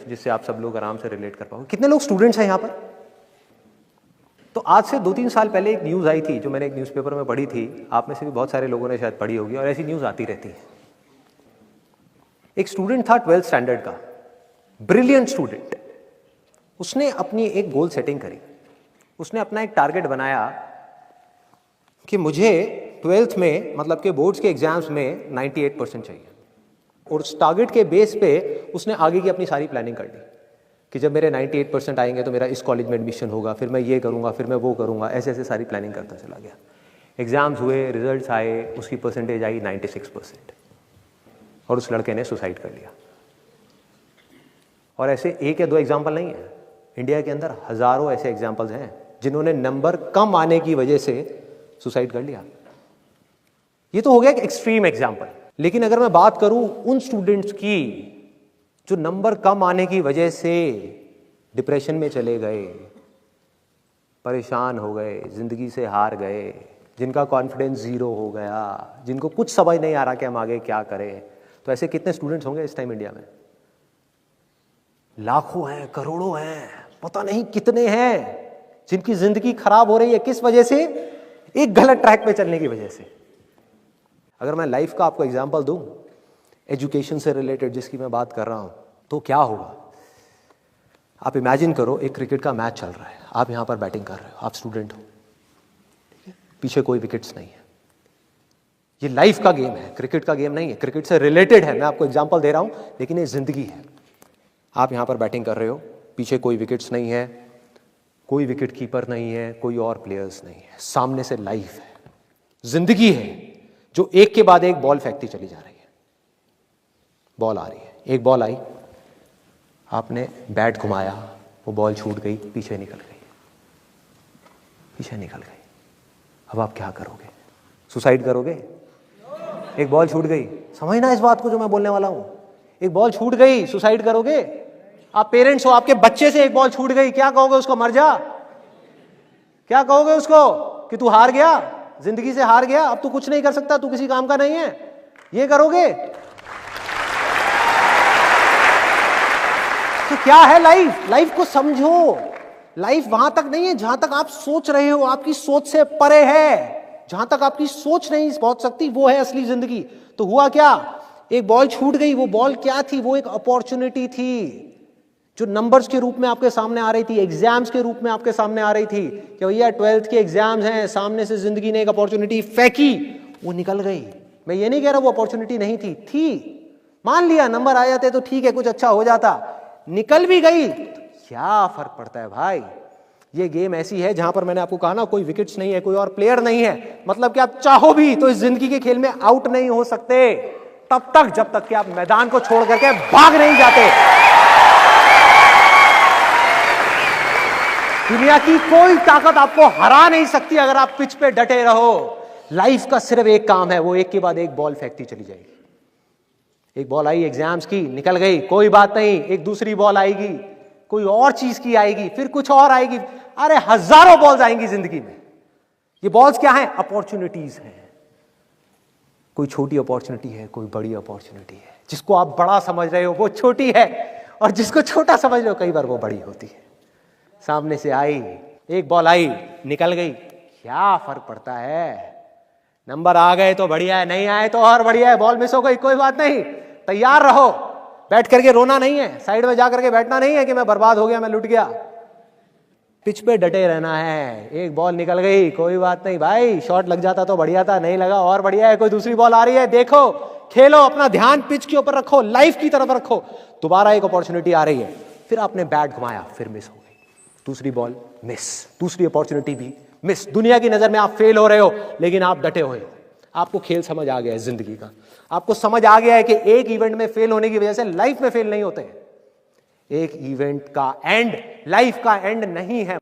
जिससे आप सब लोग आराम से रिलेट कर पाओगे। कितने लोग स्टूडेंट्स हैं यहाँ पर? तो आज से 2-3 साल पहले एक न्यूज़ आई थी जो मैंने एक न्यूज़पेपर में पढ़ी थी, आप में से भी बहुत सारे लोगों ने शायद पढ़ी होगी और ऐसी न्यूज़ आती रहती है। एक स्टूडेंट था 12th स्टैंडर्ड का, ब्रिलियंट स्टूडेंट। उसने अपनी एक गोल सेटिंग करी, उसने अपना एक टारगेट बनाया कि मुझे 12th में मतलब कि बोर्ड्स के एग्जाम्स में 98% चाहिए, और उस टारगेट के बेस पे उसने आगे की अपनी सारी प्लानिंग कर ली कि जब मेरे 98% आएंगे तो मेरा इस कॉलेज में एडमिशन होगा, फिर मैं ये करूँगा, फिर मैं वो करूँगा, ऐसे ऐसे सारी प्लानिंग करता चला गया। एग्ज़ाम्स हुए, रिजल्ट्स आए, उसकी परसेंटेज आई 96% और उस लड़के ने सुसाइड कर लिया। और ऐसे एक या दो एग्जाम्पल नहीं है, इंडिया के अंदर हज़ारों ऐसे एग्जाम्पल्स हैं जिन्होंने नंबर कम आने की वजह से सुसाइड कर लिया। ये तो हो गया एक एक्सट्रीम एग्जाम्पल, लेकिन अगर मैं बात करूं उन स्टूडेंट्स की जो नंबर कम आने की वजह से डिप्रेशन में चले गए, परेशान हो गए, जिंदगी से हार गए, जिनका कॉन्फिडेंस ज़ीरो हो गया, जिनको कुछ समझ नहीं आ रहा कि हम आगे क्या करें, तो ऐसे कितने स्टूडेंट्स होंगे इस टाइम इंडिया में? लाखों हैं, करोड़ों हैं, पता नहीं कितने हैं जिनकी जिंदगी खराब हो रही है। किस वजह से? एक गलत ट्रैक पे चलने की वजह से। अगर मैं लाइफ का आपको एग्जांपल दूं, एजुकेशन से रिलेटेड जिसकी मैं बात कर रहा हूं, तो क्या होगा? आप इमेजिन करो एक क्रिकेट का मैच चल रहा है, आप यहां पर बैटिंग कर रहे हो, आप स्टूडेंट हो, पीछे कोई विकेट्स नहीं है। ये लाइफ का गेम है, क्रिकेट का गेम नहीं है, क्रिकेट से रिलेटेड है, मैं आपको एग्जांपल दे रहा हूं, लेकिन ये जिंदगी है। आप यहां पर बैटिंग कर रहे हो, पीछे कोई विकेट्स नहीं है, कोई विकेट कीपर नहीं है, कोई और प्लेयर्स नहीं है, सामने से लाइफ है, जिंदगी है जो एक के बाद एक बॉल फेंकती चली जा रही है। बॉल आ रही है, एक बॉल आई, आपने बैट घुमाया, वो बॉल छूट गई, पीछे निकल गई, पीछे निकल गई। अब आप क्या करोगे? सुसाइड करोगे? एक बॉल छूट गई, समझना इस बात को जो मैं बोलने वाला हूं, एक बॉल छूट गई, सुसाइड करोगे? आप पेरेंट्स हो, आपके बच्चे से एक बॉल छूट गई, क्या कहोगे उसको? मर जा? क्या कहोगे उसको कि तू हार गया, जिंदगी से हार गया, अब तू कुछ नहीं कर सकता, तू किसी काम का नहीं है? ये करोगे? तो क्या है लाइफ? लाइफ को समझो। लाइफ वहां तक नहीं है जहां तक आप सोच रहे हो, आपकी सोच से परे है। जहां तक आपकी सोच नहीं पहुंच सकती वो है असली जिंदगी। तो हुआ क्या? एक बॉल छूट गई, वो बॉल क्या थी? वो एक अपॉर्चुनिटी थी जो नंबर्स के रूप में आपके सामने आ रही थी, एग्जाम्स के रूप में आपके सामने आ रही थी कि भैया 12th के एग्जाम्स हैं, सामने से जिंदगी ने एक अपॉर्चुनिटी फेंकी, वो निकल गई। मैं ये नहीं कह रहा वो अपॉर्चुनिटी नहीं थी, मान लिया नंबर आ जाते तो ठीक है, कुछ अच्छा हो जाता, निकल भी गई, क्या फर्क पड़ता है भाई? ये गेम ऐसी है जहां पर मैंने आपको कहा ना, कोई विकेट्स नहीं है, कोई और प्लेयर नहीं है, मतलब कि आप चाहो भी तो इस जिंदगी के खेल में आउट नहीं हो सकते तब तक जब तक कि आप मैदान को छोड़ करके भाग नहीं जाते। दुनिया की कोई ताकत आपको हरा नहीं सकती अगर आप पिच पे डटे रहो। लाइफ का सिर्फ एक काम है, वो एक के बाद एक बॉल फेंकती चली जाएगी। एक बॉल आई एग्जाम्स की, निकल गई, कोई बात नहीं, एक दूसरी बॉल आएगी, कोई और चीज की आएगी, फिर कुछ और आएगी, अरे हजारों बॉल्स आएंगी जिंदगी में। ये बॉल्स क्या हैं? अपॉर्चुनिटीज हैं। कोई छोटी अपॉर्चुनिटी है, कोई बड़ी अपॉर्चुनिटी है। जिसको आप बड़ा समझ रहे हो वो छोटी है, और जिसको छोटा समझ रहे हो कई बार वो बड़ी होती है। सामने से आई, एक बॉल आई, निकल गई, क्या फर्क पड़ता है? नंबर आ गए तो बढ़िया है, नहीं आए तो और बढ़िया है, बॉल मिस हो गई, कोई बात नहीं, तैयार रहो। बैठ करके रोना नहीं है, साइड में जा करके बैठना नहीं है कि मैं बर्बाद हो गया, मैं लुट गया। पिच पे डटे रहना है। एक बॉल निकल गई, कोई बात नहीं भाई, शॉट लग जाता तो बढ़िया था, नहीं लगा और बढ़िया है, कोई दूसरी बॉल आ रही है, देखो, खेलो, अपना ध्यान पिच के ऊपर रखो, लाइफ की तरफ रखो। दोबारा एक अपॉर्चुनिटी आ रही है, फिर आपने बैट घुमाया, फिर मिस हो गई, दूसरी बॉल मिस, दूसरी अपॉर्चुनिटी भी मिस। दुनिया की नजर में आप फेल हो रहे हो, लेकिन आप डटे हुए हो। आपको खेल समझ आ गया है जिंदगी का, आपको समझ आ गया है कि एक इवेंट में फेल होने की वजह से लाइफ में फेल नहीं होते। एक इवेंट का एंड लाइफ का एंड नहीं है।